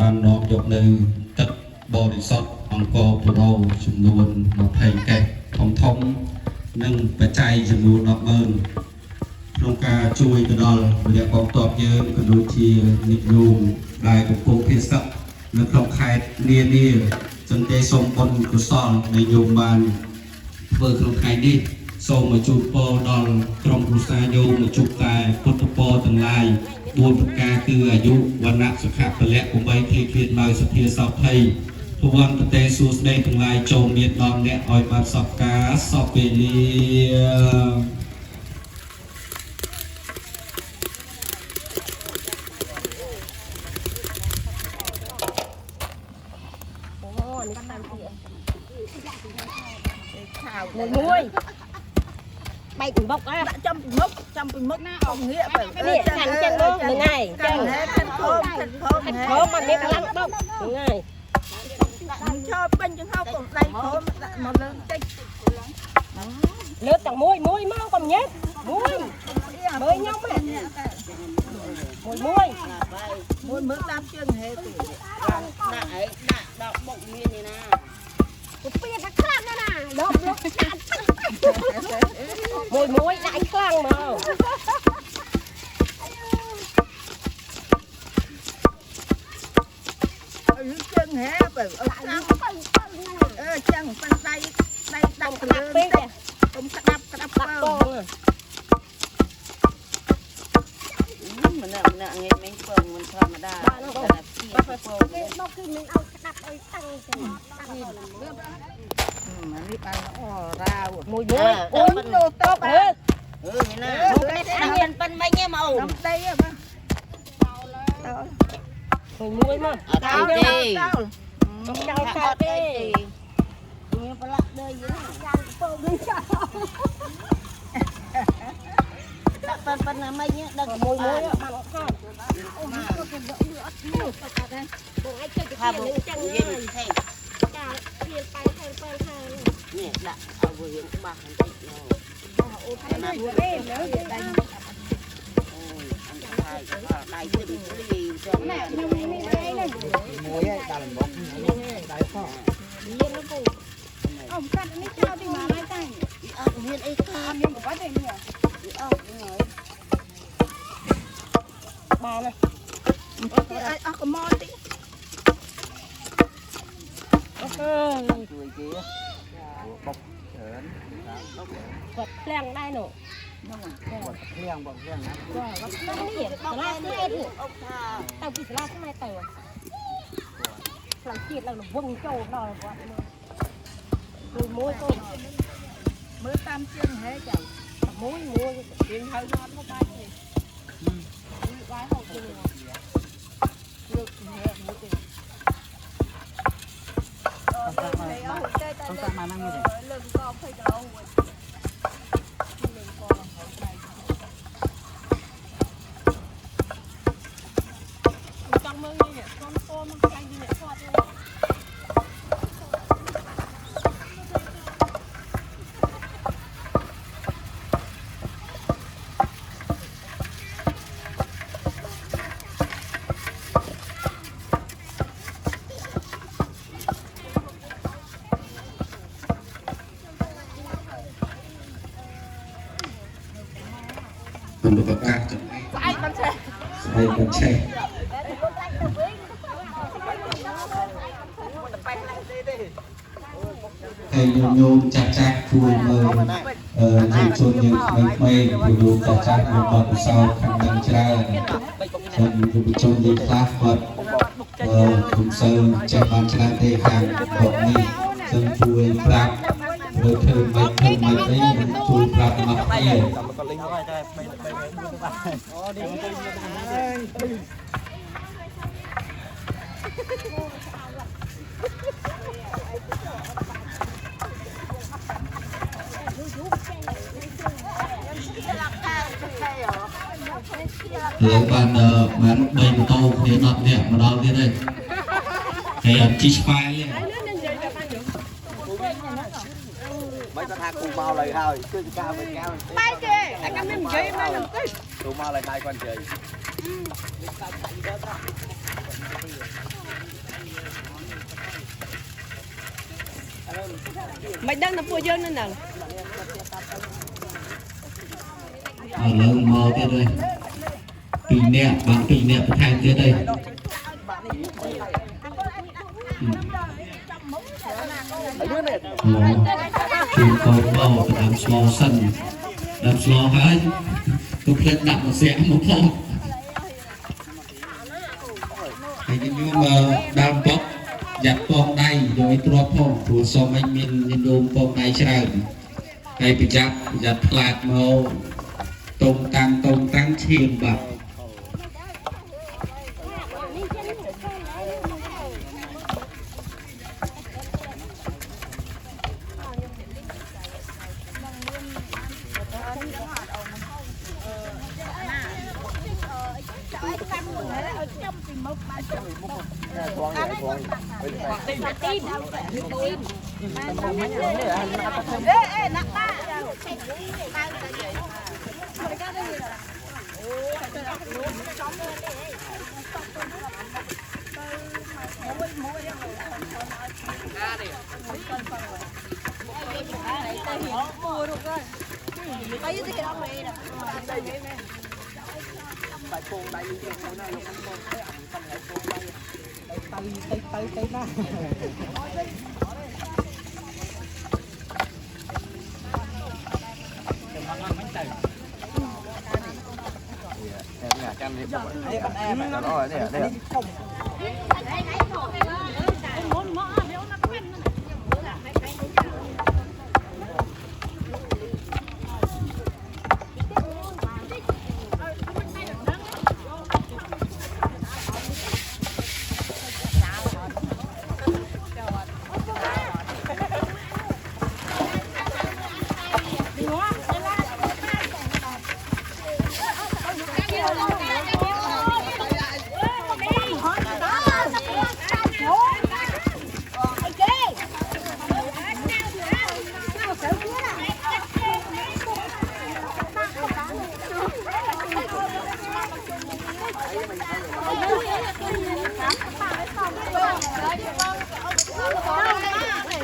បាននាំយកនៅទឹកបរិសុទ្ធអង្គរពុរោចំនួន20កេសធំនិងបច្ច័យចំនួន100000ក្នុងការជួយទៅដល់វិទ្យាកងទ័ពយើងក៏ដូចជានិយមដែលកំពុងភាសកនៅក្នុងខេត្តនានាសន្តិសុខបុណ្យកុសលនៃយោមបានធ្វើក្នុងថ្ងៃនេះសូមមកជួបពរដល់ក្រុមគ្រួសារយោមមកជួបតែពុទ្ធពរទាំងឡាយ4ប្រការគឺអាយុវណ្ណៈសុខៈពលៈ8គ្លៀតឡើយសភាសោភ័យភវន្តទេសួស្ដីទាំងឡាយចូលមានដល់អ្នកឲ្យបានសពការសពវេលាមួយបែកពីមុខណាចំពីមុខណាអងងាកទៅនេះខាងចឹងហ្នឹងហើយចឹងហ្នឹងធំមកនេះខ្លាំងដុកហ្នឹងហើយឈរពេញចឹងហៅកុំដៃព្រមដាក់មកលើតិចលើកទាំងមួយមកកុំញ៉េតមួយមើលខ្ញុំហ្នឹងមួយមើលតាមជើងហេទៅដាក់អីដាក់ដកបុកមាននេះណាពីថាខ្លាំងណាស់ណាដកលោកឆាត់មួយដៃខ្លាំងមកអឺជើងហេបើអត់ខ្លាំងចឹងប៉ុន្តែដៃដាក់ទៅលើពេកកុំក្តាប់ពងមិនងាយមិនពងមិនធម្មតាតែពងមកគឺមិនឲ្យក្តាប់ឲ្យតាំងចឹងនេះបានអូរ៉ាវមួយអូនទៅតបណាមានប៉ិនមិញឯងមកអូនដីហ៎បងមួយមកតោទេខ្ញុំចោលកាត់ទេមានប្រឡាក់ដីយ៉ាងពោនឹងចោលដាក់ប៉ិនណាមិញដឹកមួយបានអត់ខោអូនក៏ទៅដកវាអត់មកតែថាបងឯងជិះទៅនឹងចឹងហើយចាវាไปថែទៅថែនេះដាក់ឲ្យវារៀងច្បាស់បន្តិចអូថែណាស់ទេលើដៃអូយអន្តរាយដៃទៅលីចង់ណាខ្ញុំនេះឯងមួយឯងដាក់លំងដៃផងមាននោះពូអូកាត់នេះចោលទីមកហើយតាអត់មានអីខាតមានកបាត់ទេនេះអត់ហ្នឹងហើយបងនេះអាចអស់កុំមកតិចជួយគេបុកច្រើនគាត់ភ្លាំងដែរនោះហ្នឹងគាត់ភ្លាំងបងភ្លាំងណាគាត់ភ្លាំងនេះសាលាខ្មែរនេះអុកថាទៅពីសាលាខ្មែរទៅខ្លាំងជាតិឡើងវងចូលដល់គាត់មួយទៅមើលតាមជើងហេចាំមួយរៀងហើយអត់មកបាច់ទេបាយហូបជើងលើកហេមួយទេต้องการมานั่งนี่เริ่มก็ค่อยจะเอาหัวเริ่มก็เอาใจจังเมืองนี่เนี่ยต้นโตมันใจดีเนี่ยทอดเลยมันประกาศจะไอ้บัญชีไอ้โยมจักคุยมือที่ชนยังไม่ดูจักมันบอลเศร้าขันดังเช้าชนผู้ชนดีคลาสบอลคุณเซอร์จะบอลชนะเตะขันบอกนี่ซึ่งช่วยปรับโดยเธอไม่ได้ช่วยปรับมาเองเลยបានបាន3ម៉ូតូគ្នា10នាក់មកដល់ទៀតហើយគេអត់ជីស្វាយទេmấy con thằng cùng mau lại thôi cứ cao với cao bay kìa anh em mình chơi mà đừng cứ cùng mau lại hai con chơi mày đang là phụ dương nên nào ở lưng mờ kia đây pì nè bằng pì nè phải thay kia đây chùm cầu bầu làm slow sân làm slow hết tục lên đặt một xe một không hay như mà đam bóc giặt bông đây rồi trộn phong của so anh mình đùm bông đây chơi hay bị chặt giặt lạt màu tông tăng chiên bạc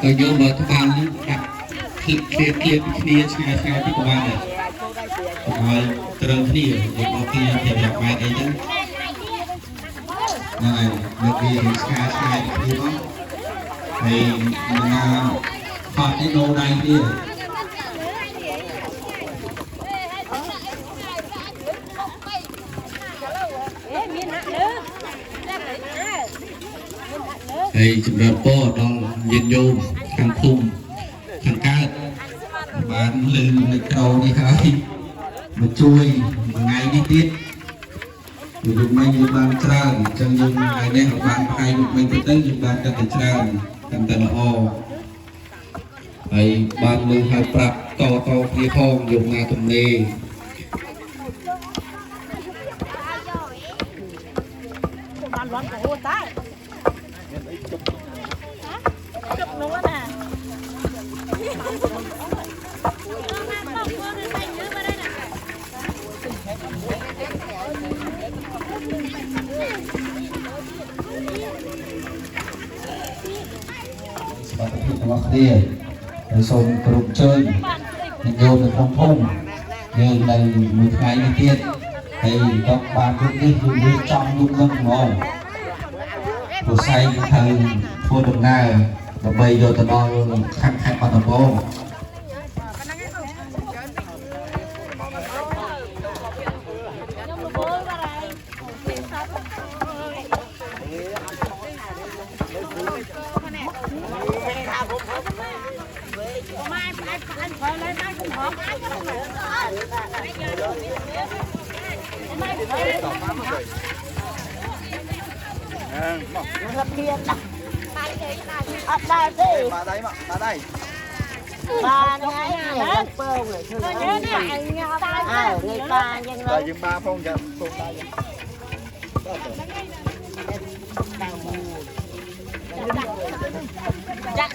tôi vô mở các bạn đặt clear kia ngay cái của bạn này rồi từ kia để có kia để đặt bài đấy chứ này được gì ngay kia đó thì mình họ cái đồ này kia thì chúng ta po trong dân vô thằng khung thằng cao bán lên cầu đi hơi một chui một ngày đi tiết dùng mình dùng bàn tràn trong dùng ngày đêm học bàn hay dùng mình tới dùng bàn cái tràn thành tận o hay bàn lưng hay bạc to kia phong dùng ngày tuần này kia rồi xong cột chơi vô được không thông nhưng này một ngày đi tiết thì các bạn cũng đi trong dung lâm ngon của say thời thua đồng nào và bây giờ tao đo khăn khăn vào tao bố ba ngày ngày phơi người thường người ta nhưng rồi dừng ba phong giờ phong ta chắc